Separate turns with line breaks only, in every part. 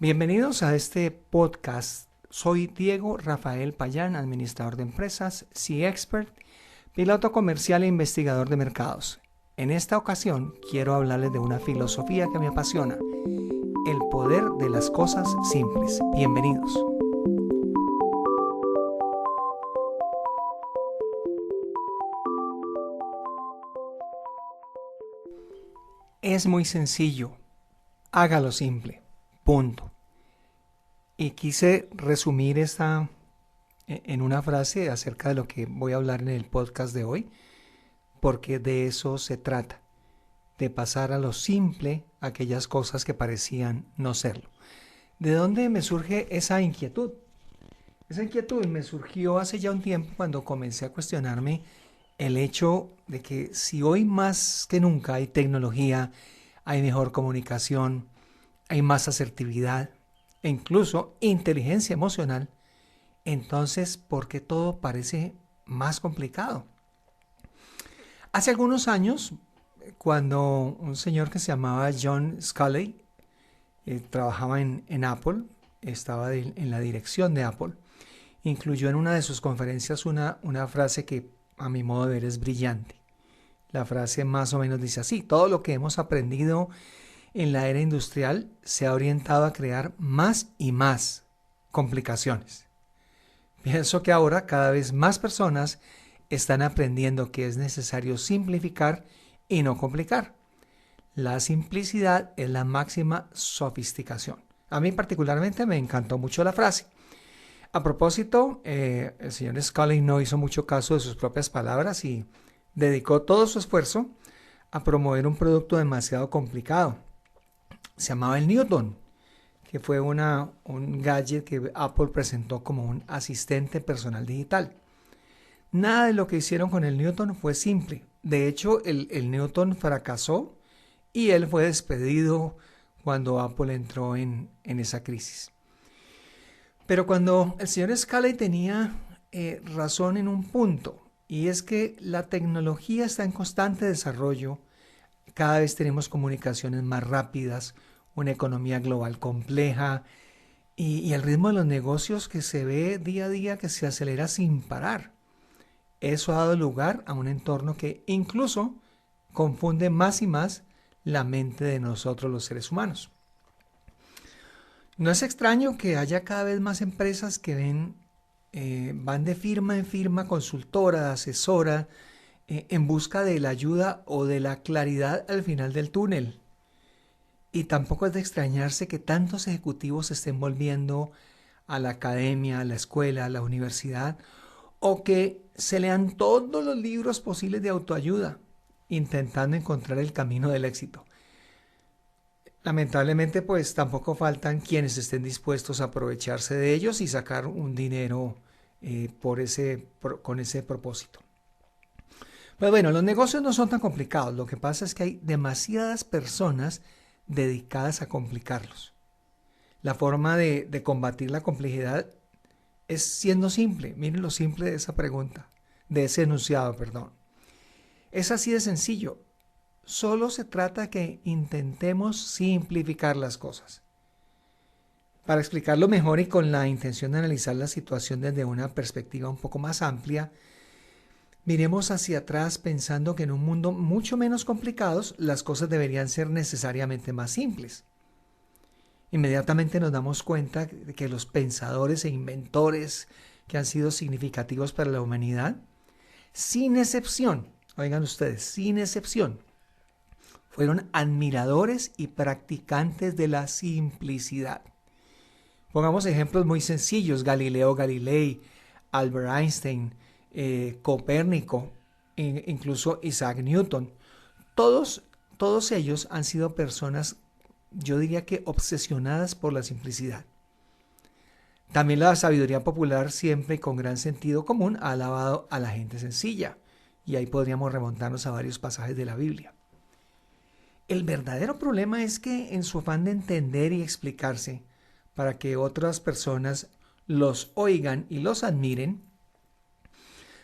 Bienvenidos a este podcast. Soy Diego Rafael Payán, administrador de empresas, C-Expert, piloto comercial e investigador de mercados. En esta ocasión quiero hablarles de una filosofía que me apasiona, el poder de las cosas simples. Bienvenidos. Es muy sencillo, hágalo simple, punto. Y quise resumir esta en una frase acerca de lo que voy a hablar en el podcast de hoy, porque de eso se trata, de pasar a lo simple aquellas cosas que parecían no serlo. ¿De dónde me surge esa inquietud? Esa inquietud me surgió hace ya un tiempo cuando comencé a cuestionarme el hecho de que si hoy más que nunca hay tecnología, hay mejor comunicación, hay más asertividad e incluso inteligencia emocional, entonces, ¿por qué todo parece más complicado? Hace algunos años, cuando un señor que se llamaba John Sculley trabajaba en Apple, estaba en la dirección de Apple, incluyó en una de sus conferencias una frase que a mi modo de ver es brillante. La frase más o menos dice así: todo lo que hemos aprendido en la era industrial se ha orientado a crear más y más complicaciones. Pienso que ahora cada vez más personas están aprendiendo que es necesario simplificar y no complicar. La simplicidad es la máxima sofisticación. A mí particularmente me encantó mucho la frase. A propósito, el señor Sculley no hizo mucho caso de sus propias palabras y dedicó todo su esfuerzo a promover un producto demasiado complicado. Se llamaba el Newton, que fue un gadget que Apple presentó como un asistente personal digital. Nada de lo que hicieron con el Newton fue simple. De hecho, el Newton fracasó y él fue despedido cuando Apple entró en esa crisis. Pero cuando el señor Sculley tenía razón en un punto, y es que la tecnología está en constante desarrollo, cada vez tenemos comunicaciones más rápidas, una economía global compleja y el ritmo de los negocios que se ve día a día que se acelera sin parar. Eso ha dado lugar a un entorno que incluso confunde más y más la mente de nosotros los seres humanos. No es extraño que haya cada vez más empresas que van de firma en firma, consultora, asesora, en busca de la ayuda o de la claridad al final del túnel. Y tampoco es de extrañarse que tantos ejecutivos se estén volviendo a la academia, a la escuela, a la universidad, o que se lean todos los libros posibles de autoayuda, intentando encontrar el camino del éxito. Lamentablemente, pues tampoco faltan quienes estén dispuestos a aprovecharse de ellos y sacar un dinero con ese propósito. Pues bueno, los negocios no son tan complicados. Lo que pasa es que hay demasiadas personas dedicadas a complicarlos. La forma de combatir la complejidad es siendo simple. Miren lo simple de esa pregunta, de ese enunciado, perdón. Es así de sencillo. Solo se trata que intentemos simplificar las cosas. Para explicarlo mejor y con la intención de analizar la situación desde una perspectiva un poco más amplia, miremos hacia atrás pensando que en un mundo mucho menos complicado las cosas deberían ser necesariamente más simples. Inmediatamente nos damos cuenta de que los pensadores e inventores que han sido significativos para la humanidad, sin excepción, oigan ustedes, sin excepción, fueron admiradores y practicantes de la simplicidad. Pongamos ejemplos muy sencillos: Galileo Galilei, Albert Einstein, Copérnico, incluso Isaac Newton. Todos ellos han sido personas, yo diría que obsesionadas por la simplicidad. También la sabiduría popular, siempre con gran sentido común, ha alabado a la gente sencilla. Y ahí podríamos remontarnos a varios pasajes de la Biblia. El verdadero problema es que en su afán de entender y explicarse para que otras personas los oigan y los admiren,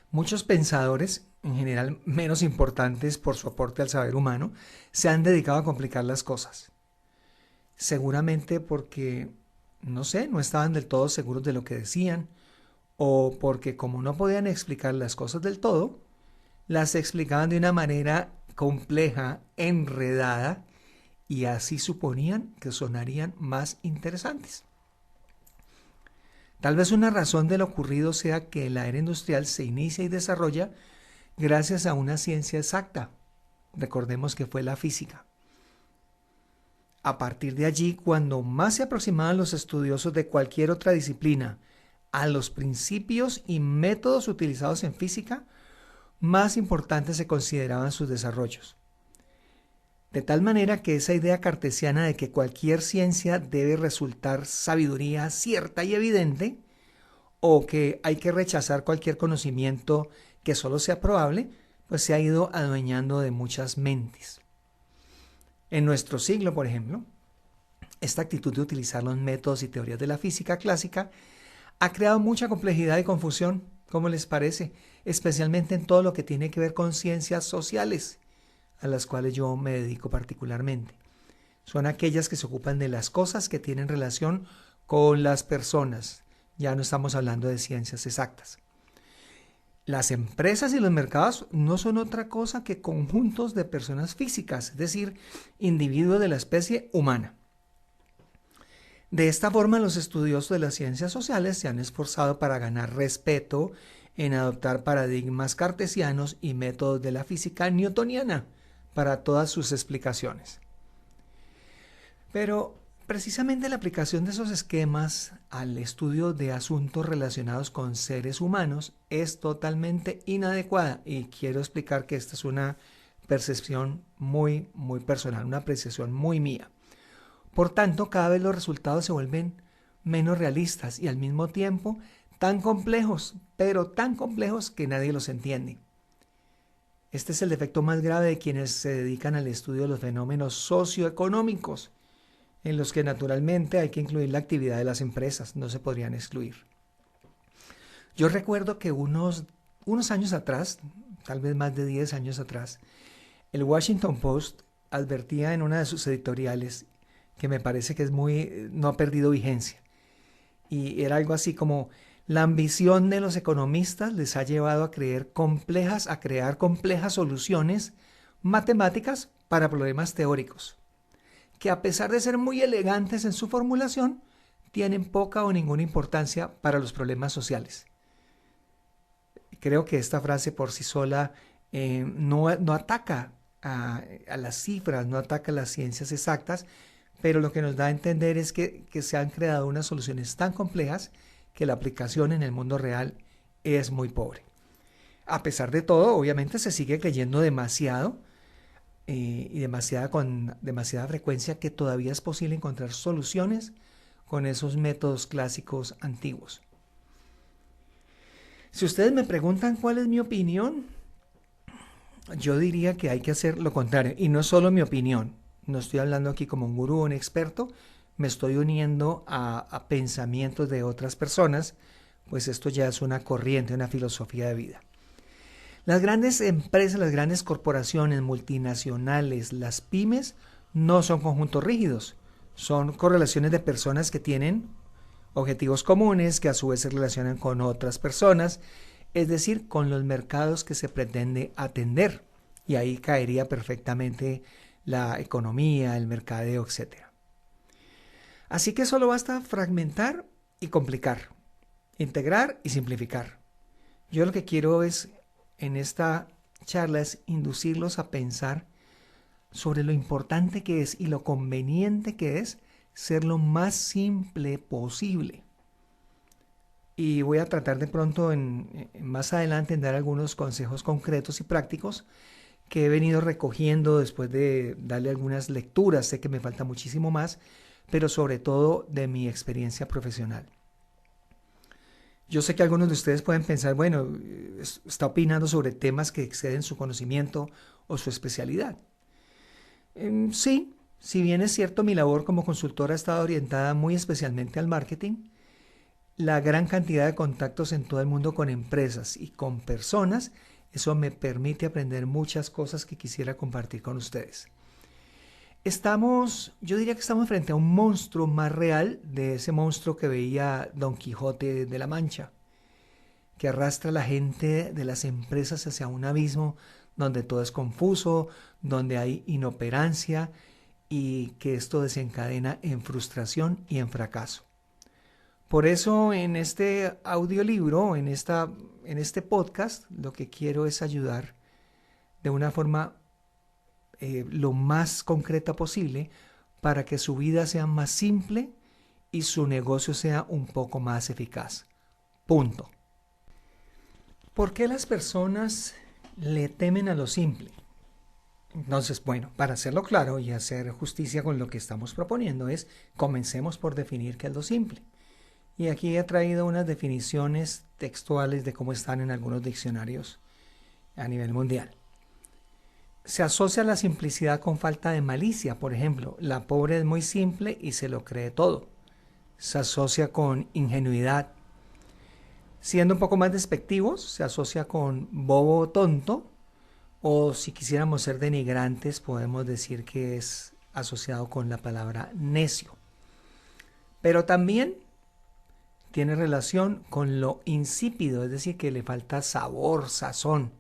muchos pensadores, en general menos importantes por su aporte al saber humano, se han dedicado a complicar las cosas. Seguramente porque no sé, no estaban del todo seguros de lo que decían, o porque como no podían explicar las cosas del todo, las explicaban de una manera compleja, enredada, y así suponían que sonarían más interesantes. Tal vez una razón de lo ocurrido sea que la era industrial se inicia y desarrolla gracias a una ciencia exacta. Recordemos que fue la física. A partir de allí, cuando más se aproximaban los estudiosos de cualquier otra disciplina a los principios y métodos utilizados en física, más importantes se consideraban sus desarrollos. De tal manera que esa idea cartesiana de que cualquier ciencia debe resultar sabiduría cierta y evidente, o que hay que rechazar cualquier conocimiento que solo sea probable, pues se ha ido adueñando de muchas mentes. En nuestro siglo, por ejemplo, esta actitud de utilizar los métodos y teorías de la física clásica ha creado mucha complejidad y confusión, ¿cómo les parece? Especialmente en todo lo que tiene que ver con ciencias sociales, a las cuales yo me dedico particularmente. Son aquellas que se ocupan de las cosas que tienen relación con las personas. Ya no estamos hablando de ciencias exactas. Las empresas y los mercados no son otra cosa que conjuntos de personas físicas, es decir, individuos de la especie humana. De esta forma, los estudiosos de las ciencias sociales se han esforzado para ganar respeto en adoptar paradigmas cartesianos y métodos de la física newtoniana para todas sus explicaciones. Pero precisamente la aplicación de esos esquemas al estudio de asuntos relacionados con seres humanos es totalmente inadecuada, y quiero explicar que esta es una percepción muy personal, una apreciación muy mía. Por tanto, cada vez los resultados se vuelven menos realistas y al mismo tiempo tan complejos, pero tan complejos que nadie los entiende. Este es el defecto más grave de quienes se dedican al estudio de los fenómenos socioeconómicos, en los que naturalmente hay que incluir la actividad de las empresas, no se podrían excluir. Yo recuerdo que unos años atrás, tal vez más de 10 años atrás, el Washington Post advertía en una de sus editoriales, que me parece que no ha perdido vigencia, y era algo así como: la ambición de los economistas les ha llevado a crear complejas soluciones matemáticas para problemas teóricos, que a pesar de ser muy elegantes en su formulación, tienen poca o ninguna importancia para los problemas sociales. Creo que esta frase por sí sola no ataca a las cifras, no ataca a las ciencias exactas, pero lo que nos da a entender es que se han creado unas soluciones tan complejas que la aplicación en el mundo real es muy pobre. A pesar de todo, obviamente se sigue creyendo demasiado con demasiada frecuencia que todavía es posible encontrar soluciones con esos métodos clásicos antiguos. Si ustedes me preguntan cuál es mi opinión, yo diría que hay que hacer lo contrario, y no es solo mi opinión. No estoy hablando aquí como un gurú o un experto, me estoy uniendo a pensamientos de otras personas, pues esto ya es una corriente, una filosofía de vida. Las grandes empresas, las grandes corporaciones multinacionales, las pymes, no son conjuntos rígidos, son correlaciones de personas que tienen objetivos comunes, que a su vez se relacionan con otras personas, es decir, con los mercados que se pretende atender. Y ahí caería perfectamente la economía, el mercadeo, etc. Así que solo basta fragmentar y complicar, integrar y simplificar. Yo lo que quiero en esta charla es inducirlos a pensar sobre lo importante que es y lo conveniente que es ser lo más simple posible. Y voy a tratar de pronto más adelante en dar algunos consejos concretos y prácticos que he venido recogiendo después de darle algunas lecturas. Sé que me falta muchísimo más, pero sobre todo de mi experiencia profesional. Yo sé que algunos de ustedes pueden pensar, bueno, está opinando sobre temas que exceden su conocimiento o su especialidad. Sí, si bien es cierto, mi labor como consultora ha estado orientada muy especialmente al marketing, la gran cantidad de contactos en todo el mundo con empresas y con personas, eso me permite aprender muchas cosas que quisiera compartir con ustedes. Yo diría que estamos frente a un monstruo más real de ese monstruo que veía Don Quijote de la Mancha, que arrastra a la gente de las empresas hacia un abismo donde todo es confuso, donde hay inoperancia y que esto desencadena en frustración y en fracaso. Por eso en este audiolibro, en este podcast, lo que quiero es ayudar de una forma lo más concreta posible para que su vida sea más simple y su negocio sea un poco más eficaz. Punto. ¿Por qué las personas le temen a lo simple? Entonces, bueno, para hacerlo claro y hacer justicia con lo que estamos proponiendo es, comencemos por definir qué es lo simple. Y aquí he traído unas definiciones textuales de cómo están en algunos diccionarios a nivel mundial. Se asocia la simplicidad con falta de malicia. Por ejemplo, la pobre es muy simple y se lo cree todo. Se asocia con ingenuidad. Siendo un poco más despectivos, se asocia con bobo o tonto. O si quisiéramos ser denigrantes, podemos decir que es asociado con la palabra necio. Pero también tiene relación con lo insípido, es decir, que le falta sabor, sazón.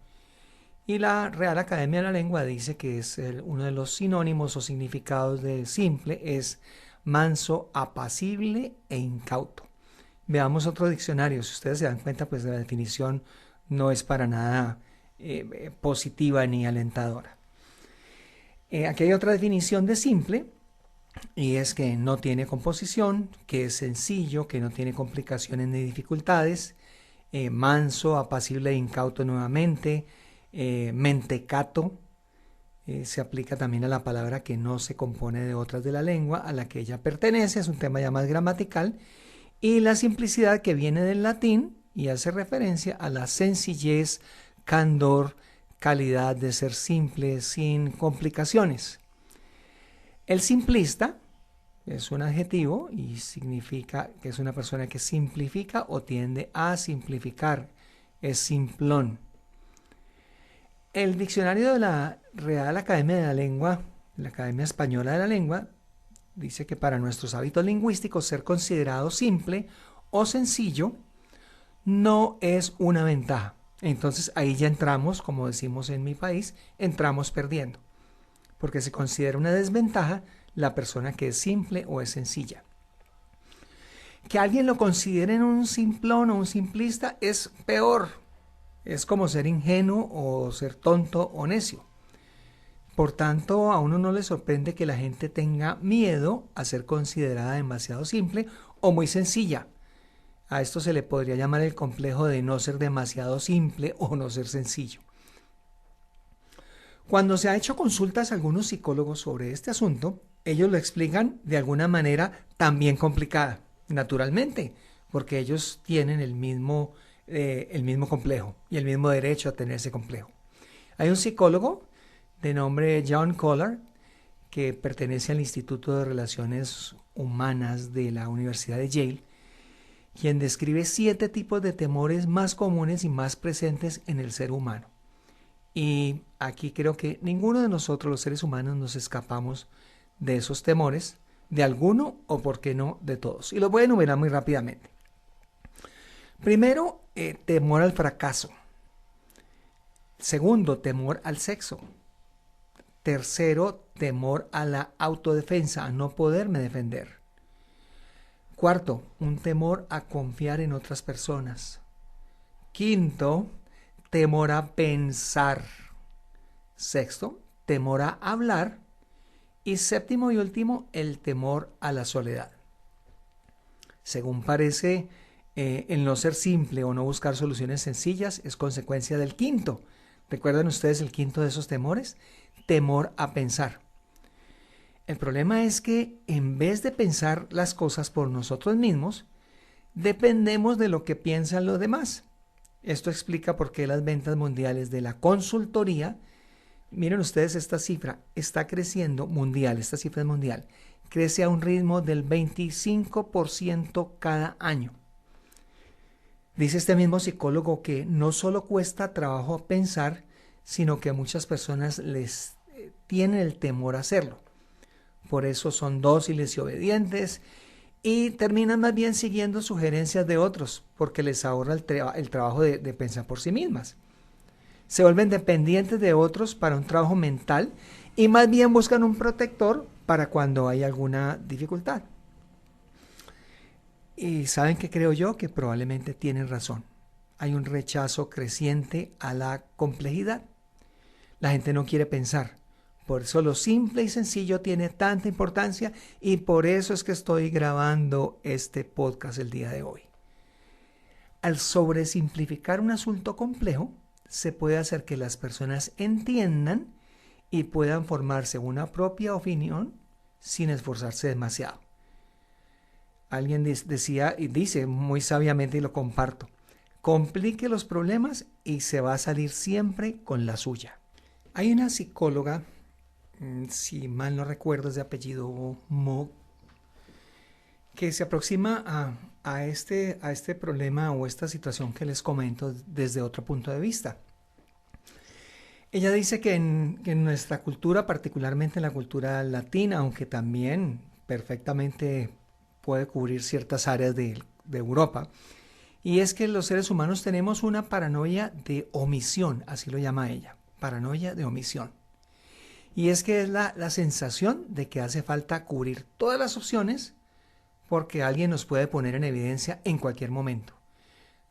Y la Real Academia de la Lengua dice que es uno de los sinónimos o significados de simple es manso, apacible e incauto. Veamos otro diccionario. Si ustedes se dan cuenta, pues la definición no es para nada positiva ni alentadora. Aquí hay otra definición de simple, y es que no tiene composición, que es sencillo, que no tiene complicaciones ni dificultades, manso, apacible e incauto nuevamente, mentecato, se aplica también a la palabra que no se compone de otras de la lengua a la que ella pertenece, es un tema ya más gramatical, y la simplicidad que viene del latín y hace referencia a la sencillez, candor, calidad de ser simple, sin complicaciones. El simplista es un adjetivo y significa que es una persona que simplifica o tiende a simplificar, es simplón. El diccionario de la Real Academia de la Lengua, la Academia Española de la Lengua, dice que para nuestros hábitos lingüísticos ser considerado simple o sencillo no es una ventaja. Entonces ahí ya entramos, como decimos en mi país, entramos perdiendo, porque se considera una desventaja la persona que es simple o es sencilla. Que alguien lo considere un simplón o un simplista es peor. Es como ser ingenuo o ser tonto o necio. Por tanto, a uno no le sorprende que la gente tenga miedo a ser considerada demasiado simple o muy sencilla. A esto se le podría llamar el complejo de no ser demasiado simple o no ser sencillo. Cuando se ha hecho consultas a algunos psicólogos sobre este asunto, ellos lo explican de alguna manera también complicada, naturalmente, porque ellos tienen el mismo complejo y el mismo derecho a tener ese complejo. Hay un psicólogo de nombre John Kohler que pertenece al Instituto de Relaciones Humanas de la Universidad de Yale, quien describe 7 tipos de temores más comunes y más presentes en el ser humano. Y aquí creo que ninguno de nosotros los seres humanos nos escapamos de esos temores, de alguno o por qué no de todos. Y los voy a enumerar muy rápidamente. Primero, temor al fracaso. Segundo, temor al sexo. Tercero, temor a la autodefensa, a no poderme defender. Cuarto, un temor a confiar en otras personas. Quinto, temor a pensar. Sexto, temor a hablar. Y séptimo y último, el temor a la soledad. Según parece, el no ser simple o no buscar soluciones sencillas es consecuencia del quinto. ¿Recuerdan ustedes el quinto de esos temores? Temor a pensar. El problema es que en vez de pensar las cosas por nosotros mismos, dependemos de lo que piensan los demás. Esto explica por qué las ventas mundiales de la consultoría, miren ustedes esta cifra, está creciendo mundial, esta cifra es mundial, crece a un ritmo del 25% cada año. Dice este mismo psicólogo que no solo cuesta trabajo pensar, sino que a muchas personas les tienen el temor a hacerlo. por eso son dóciles y obedientes y terminan más bien siguiendo sugerencias de otros porque les ahorra el trabajo de pensar por sí mismas. Se vuelven dependientes de otros para un trabajo mental y más bien buscan un protector para cuando hay alguna dificultad. Y saben que creo yo que probablemente tienen razón. Hay un rechazo creciente a la complejidad. La gente no quiere pensar. Por eso lo simple y sencillo tiene tanta importancia y por eso es que estoy grabando este podcast el día de hoy. Al sobresimplificar un asunto complejo, se puede hacer que las personas entiendan y puedan formarse una propia opinión sin esforzarse demasiado. Alguien decía y dice muy sabiamente y lo comparto: complique los problemas y se va a salir siempre con la suya. Hay una psicóloga, si mal no recuerdo es de apellido Mo, que se aproxima a este problema o esta situación que les comento desde otro punto de vista. Ella dice que en nuestra cultura, particularmente en la cultura latina, aunque también perfectamente puede cubrir ciertas áreas de Europa, y es que los seres humanos tenemos una paranoia de omisión, así lo llama ella, paranoia de omisión. Y es que es la sensación de que hace falta cubrir todas las opciones porque alguien nos puede poner en evidencia en cualquier momento.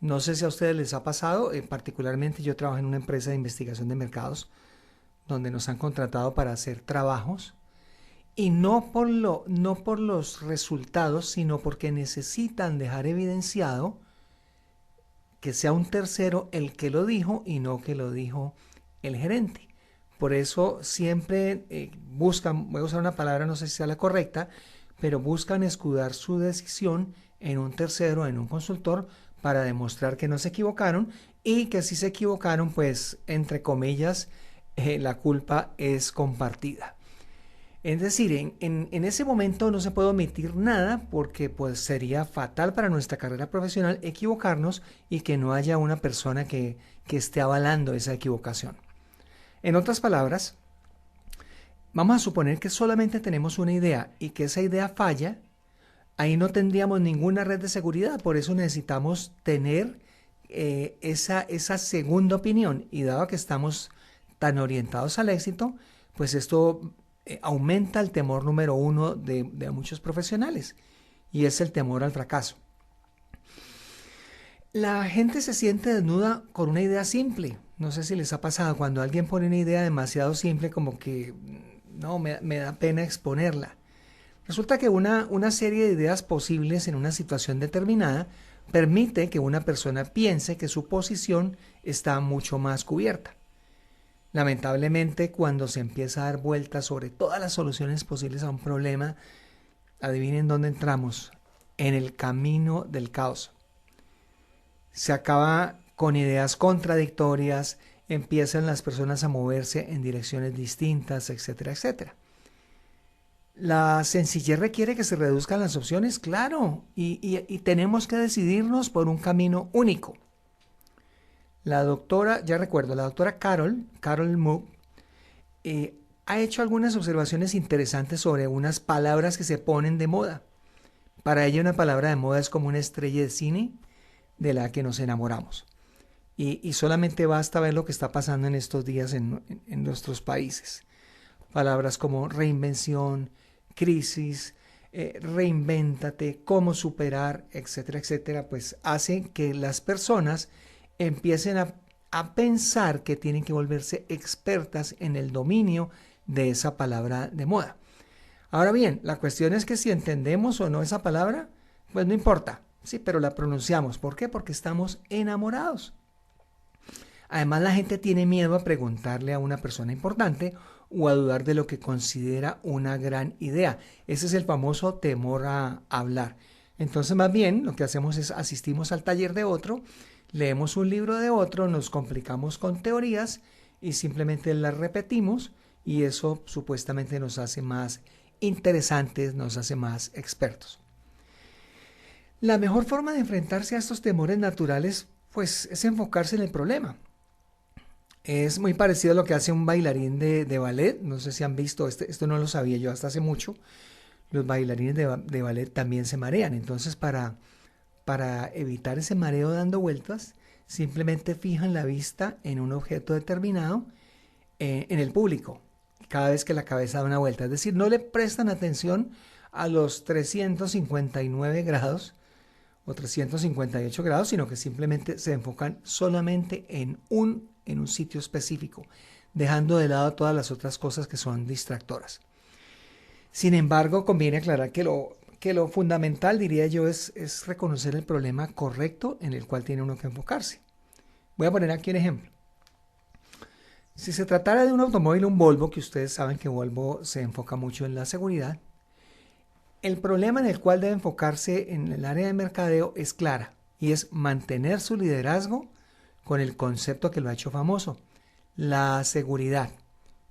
No sé si a ustedes les ha pasado, particularmente yo trabajo en una empresa de investigación de mercados donde nos han contratado para hacer trabajos y no por los resultados, sino porque necesitan dejar evidenciado que sea un tercero el que lo dijo y no que lo dijo el gerente. Por eso siempre buscan, voy a usar una palabra, no sé si sea la correcta, pero buscan escudar su decisión en un tercero, en un consultor, para demostrar que no se equivocaron y que si se equivocaron, pues, entre comillas, la culpa es compartida. Es decir, en ese momento no se puede omitir nada porque pues sería fatal para nuestra carrera profesional equivocarnos y que no haya una persona que esté avalando esa equivocación. En otras palabras, vamos a suponer que solamente tenemos una idea y que esa idea falla, ahí no tendríamos ninguna red de seguridad, por eso necesitamos tener esa segunda opinión y dado que estamos tan orientados al éxito, pues esto aumenta el temor número uno de muchos profesionales y es el temor al fracaso. La gente se siente desnuda con una idea simple. No sé si les ha pasado cuando alguien pone una idea demasiado simple como que no, me da pena exponerla. Resulta que una serie de ideas posibles en una situación determinada permite que una persona piense que su posición está mucho más cubierta. Lamentablemente, cuando se empieza a dar vueltas sobre todas las soluciones posibles a un problema, adivinen dónde entramos: en el camino del caos. Se acaba con ideas contradictorias, empiezan las personas a moverse en direcciones distintas, etcétera, etcétera. La sencillez requiere que se reduzcan las opciones, claro, y tenemos que decidirnos por un camino único. La doctora Carol Mook, ha hecho algunas observaciones interesantes sobre unas palabras que se ponen de moda. Para ella una palabra de moda es como una estrella de cine de la que nos enamoramos. Y solamente basta ver lo que está pasando en estos días en nuestros países. Palabras como reinvención, crisis, reinvéntate, cómo superar, etcétera, etcétera, pues hacen que las personas empiecen a pensar que tienen que volverse expertas en el dominio de esa palabra de moda. Ahora bien, la cuestión es que si entendemos o no esa palabra, pues no importa, sí, pero la pronunciamos. ¿Por qué? Porque estamos enamorados. Además, la gente tiene miedo a preguntarle a una persona importante o a dudar de lo que considera una gran idea. Ese es el famoso temor a hablar. Entonces, más bien, lo que hacemos es asistimos al taller de otro, leemos un libro de otro, nos complicamos con teorías y simplemente las repetimos y eso supuestamente nos hace más interesantes, nos hace más expertos. La mejor forma de enfrentarse a estos temores naturales, pues, es enfocarse en el problema. Es muy parecido a lo que hace un bailarín de ballet. No sé si han visto, esto no lo sabía yo hasta hace mucho. Los bailarines de ballet también se marean. Entonces, para evitar ese mareo dando vueltas, simplemente fijan la vista en un objeto determinado en el público, cada vez que la cabeza da una vuelta. Es decir, no le prestan atención a los 359 grados o 358 grados, sino que simplemente se enfocan solamente en un sitio específico, dejando de lado todas las otras cosas que son distractoras. Sin embargo, conviene aclarar que lo fundamental, diría yo, es reconocer el problema correcto en el cual tiene uno que enfocarse. Voy a poner aquí un ejemplo. Si se tratara de un automóvil, un Volvo, que ustedes saben que Volvo se enfoca mucho en la seguridad, el problema en el cual debe enfocarse en el área de mercadeo es clara, y es mantener su liderazgo con el concepto que lo ha hecho famoso, la seguridad,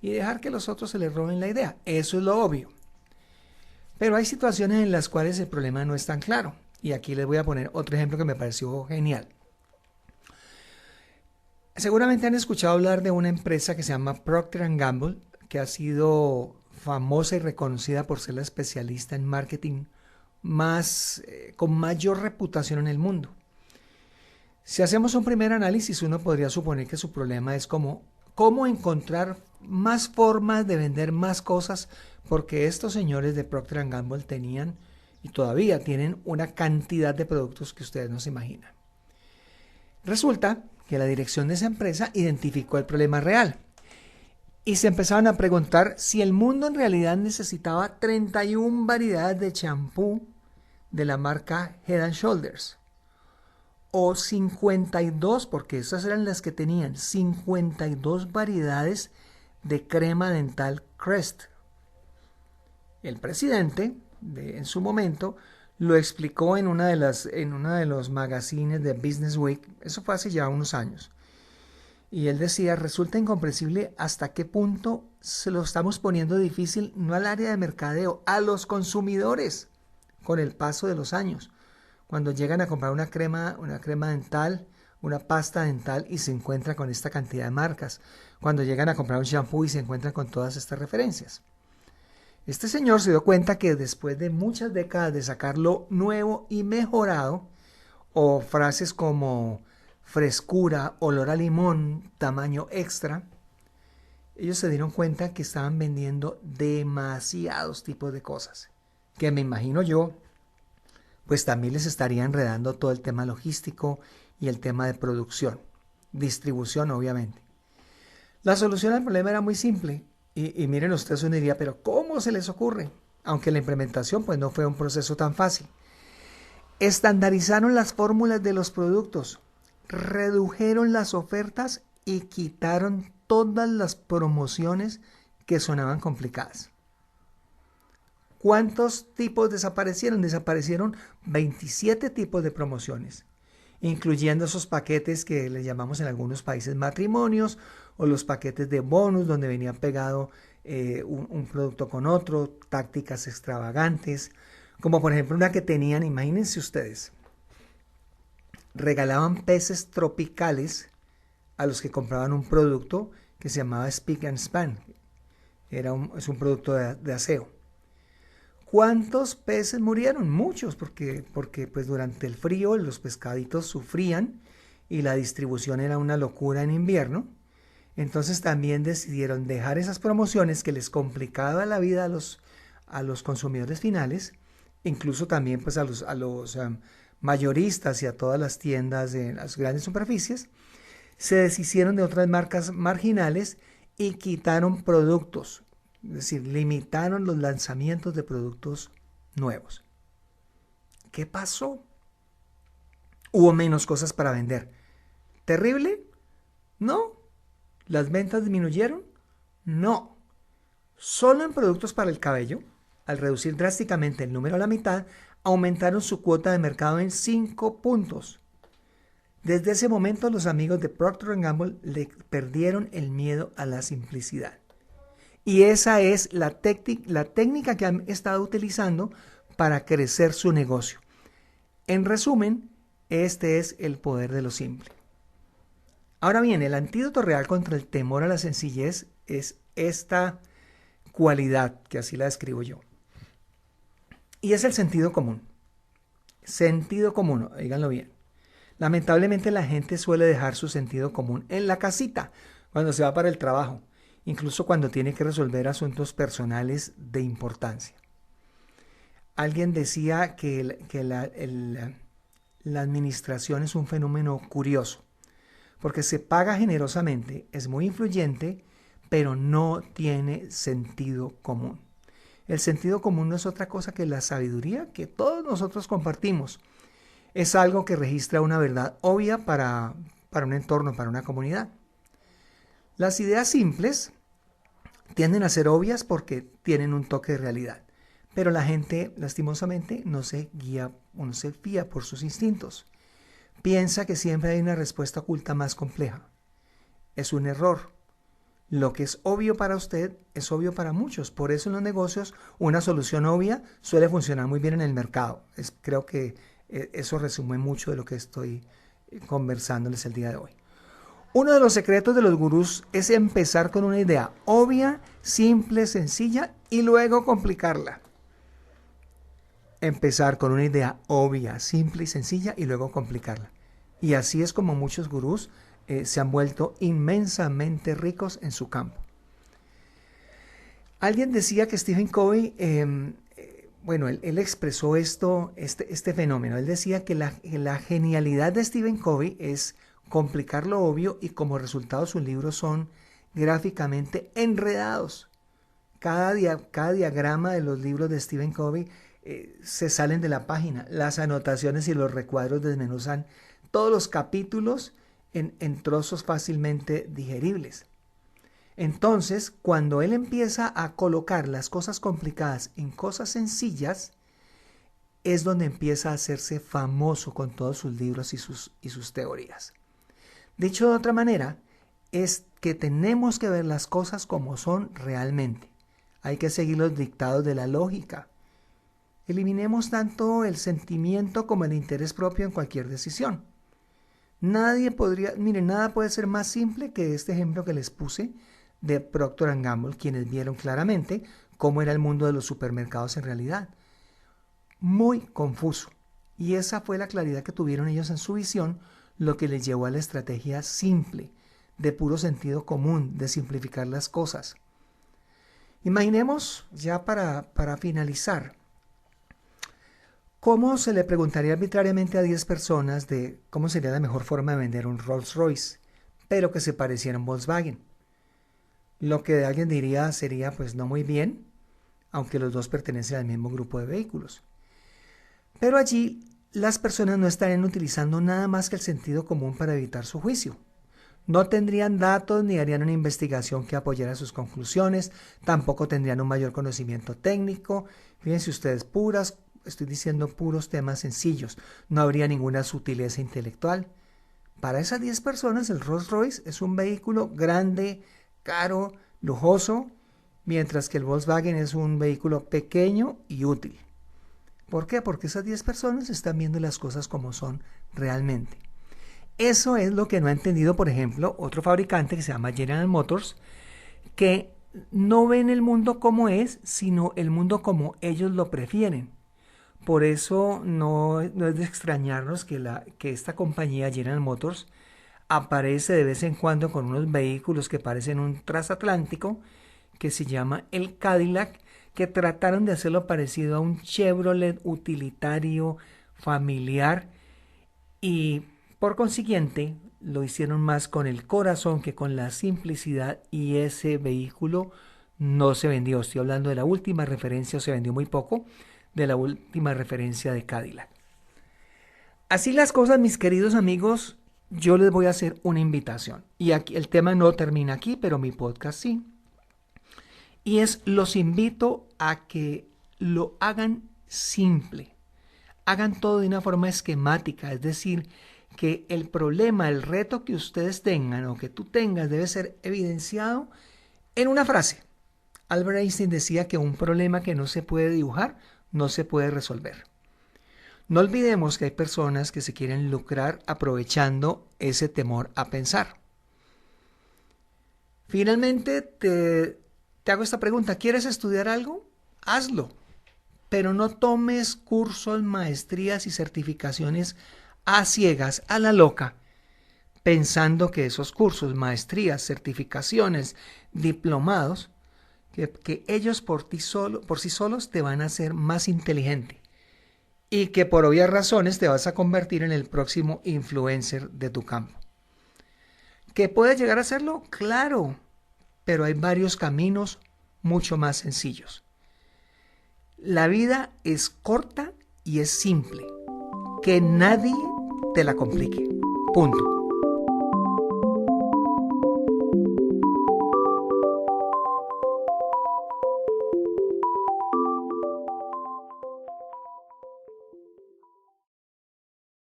y dejar que los otros se les roben la idea. Eso es lo obvio. Pero hay situaciones en las cuales el problema no es tan claro. Y aquí les voy a poner otro ejemplo que me pareció genial. Seguramente han escuchado hablar de una empresa que se llama Procter & Gamble, que ha sido famosa y reconocida por ser la especialista en marketing con mayor reputación en el mundo. Si hacemos un primer análisis, uno podría suponer que su problema es cómo encontrar más formas de vender más cosas, porque estos señores de Procter & Gamble tenían y todavía tienen una cantidad de productos que ustedes no se imaginan. Resulta que la dirección de esa empresa identificó el problema real y se empezaron a preguntar si el mundo en realidad necesitaba 31 variedades de champú de la marca Head & Shoulders o 52, porque esas eran las que tenían 52 variedades de crema dental Crest. El presidente en su momento lo explicó en uno de los magazines de Business Week. Eso fue hace ya unos años. Y él decía, resulta incomprensible hasta qué punto se lo estamos poniendo difícil, no al área de mercadeo, a los consumidores, con el paso de los años. Cuando llegan a comprar una crema dental, una pasta dental y se encuentran con esta cantidad de marcas. Cuando llegan a comprar un shampoo y se encuentran con todas estas referencias. Este señor se dio cuenta que después de muchas décadas de sacarlo nuevo y mejorado, o frases como frescura, olor a limón, tamaño extra, ellos se dieron cuenta que estaban vendiendo demasiados tipos de cosas, que me imagino yo, pues también les estaría enredando todo el tema logístico y el tema de producción, distribución obviamente. La solución al problema era muy simple, y miren ustedes, uno diría, pero ¿cómo se les ocurre? Aunque la implementación pues no fue un proceso tan fácil. Estandarizaron las fórmulas de los productos, redujeron las ofertas y quitaron todas las promociones que sonaban complicadas. ¿Cuántos tipos desaparecieron? Desaparecieron 27 tipos de promociones, incluyendo esos paquetes que les llamamos en algunos países matrimonios, o los paquetes de bonus donde venía pegado un producto con otro, tácticas extravagantes, como por ejemplo una que tenían, imagínense ustedes, regalaban peces tropicales a los que compraban un producto que se llamaba Spick and Span. Es un producto de aseo. ¿Cuántos peces murieron? Muchos, porque pues durante el frío los pescaditos sufrían y la distribución era una locura en invierno. Entonces también decidieron dejar esas promociones que les complicaba la vida a los consumidores finales, incluso también pues a los mayoristas y a todas las tiendas de las grandes superficies. Se deshicieron de otras marcas marginales y quitaron productos, es decir, limitaron los lanzamientos de productos nuevos. ¿Qué pasó? Hubo menos cosas para vender. ¿Terrible? No. ¿Las ventas disminuyeron? No. Solo en productos para el cabello, al reducir drásticamente el número a la mitad, aumentaron su cuota de mercado en 5 puntos. Desde ese momento los amigos de Procter & Gamble le perdieron el miedo a la simplicidad. Y esa es la técnica que han estado utilizando para crecer su negocio. En resumen, este es el poder de lo simple. Ahora bien, el antídoto real contra el temor a la sencillez es esta cualidad, que así la describo yo, y es el sentido común. Sentido común, díganlo bien. Lamentablemente la gente suele dejar su sentido común en la casita, cuando se va para el trabajo, incluso cuando tiene que resolver asuntos personales de importancia. Alguien decía que la administración es un fenómeno curioso, porque se paga generosamente, es muy influyente, pero no tiene sentido común. El sentido común no es otra cosa que la sabiduría que todos nosotros compartimos. Es algo que registra una verdad obvia para un entorno, para una comunidad. Las ideas simples tienden a ser obvias porque tienen un toque de realidad, pero la gente lastimosamente no se guía o no se fía por sus instintos. Piensa que siempre hay una respuesta oculta más compleja. Es un error. Lo que es obvio para usted es obvio para muchos. Por eso en los negocios una solución obvia suele funcionar muy bien en el mercado. Creo que eso resume mucho de lo que estoy conversándoles el día de hoy. Uno de los secretos de los gurús es empezar con una idea obvia, simple, sencilla y luego complicarla. Empezar con una idea obvia, simple y sencilla y luego complicarla. Y así es como muchos gurús se han vuelto inmensamente ricos en su campo. Alguien decía que Stephen Covey, él expresó este fenómeno. Él decía que la genialidad de Stephen Covey es complicar lo obvio y como resultado sus libros son gráficamente enredados. Cada diagrama de los libros de Stephen Covey se salen de la página. Las anotaciones y los recuadros desmenuzan todos los capítulos en trozos fácilmente digeribles. Entonces, cuando él empieza a colocar las cosas complicadas en cosas sencillas, es donde empieza a hacerse famoso con todos sus libros y sus teorías. Dicho de otra manera, es que tenemos que ver las cosas como son realmente. Hay que seguir los dictados de la lógica. Eliminemos tanto el sentimiento como el interés propio en cualquier decisión. Nada puede ser más simple que este ejemplo que les puse de Procter & Gamble, quienes vieron claramente cómo era el mundo de los supermercados en realidad. Muy confuso. Y esa fue la claridad que tuvieron ellos en su visión, lo que les llevó a la estrategia simple, de puro sentido común, de simplificar las cosas. Imaginemos, ya para finalizar, ¿cómo se le preguntaría arbitrariamente a 10 personas de cómo sería la mejor forma de vender un Rolls Royce, pero que se pareciera a un Volkswagen? Lo que alguien diría sería pues no muy bien, aunque los dos pertenecen al mismo grupo de vehículos. Pero allí las personas no estarían utilizando nada más que el sentido común para evitar su juicio. No tendrían datos ni harían una investigación que apoyara sus conclusiones, tampoco tendrían un mayor conocimiento técnico. Fíjense ustedes, estoy diciendo puros temas sencillos, no habría ninguna sutileza intelectual. Para esas 10 personas el Rolls Royce es un vehículo grande, caro, lujoso, mientras que el Volkswagen es un vehículo pequeño y útil. ¿Por qué? Porque esas 10 personas están viendo las cosas como son realmente. Eso es lo que no ha entendido, por ejemplo, otro fabricante que se llama General Motors, que no ven el mundo como es, sino el mundo como ellos lo prefieren. Por eso no es de extrañarnos que esta compañía General Motors aparece de vez en cuando con unos vehículos que parecen un transatlántico que se llama el Cadillac, que trataron de hacerlo parecido a un Chevrolet utilitario familiar y por consiguiente lo hicieron más con el corazón que con la simplicidad y ese vehículo no se vendió. Estoy hablando de la última referencia, o se vendió muy poco, de la última referencia de Cadillac. Así las cosas, mis queridos amigos, yo les voy a hacer una invitación. Y aquí el tema no termina aquí, pero mi podcast sí. Y los invito a que lo hagan simple. Hagan todo de una forma esquemática, es decir, que el problema, el reto que ustedes tengan o que tú tengas debe ser evidenciado en una frase. Albert Einstein decía que un problema que no se puede dibujar no se puede resolver. No olvidemos que hay personas que se quieren lucrar aprovechando ese temor a pensar. Finalmente, te hago esta pregunta. ¿Quieres estudiar algo? Hazlo, pero no tomes cursos, maestrías y certificaciones a ciegas, a la loca, pensando que esos cursos, maestrías, certificaciones, diplomados, que ellos por sí solos te van a hacer más inteligente y que por obvias razones te vas a convertir en el próximo influencer de tu campo. ¿Que puedes llegar a hacerlo? Claro, pero hay varios caminos mucho más sencillos. La vida es corta y es simple. Que nadie te la complique. Punto.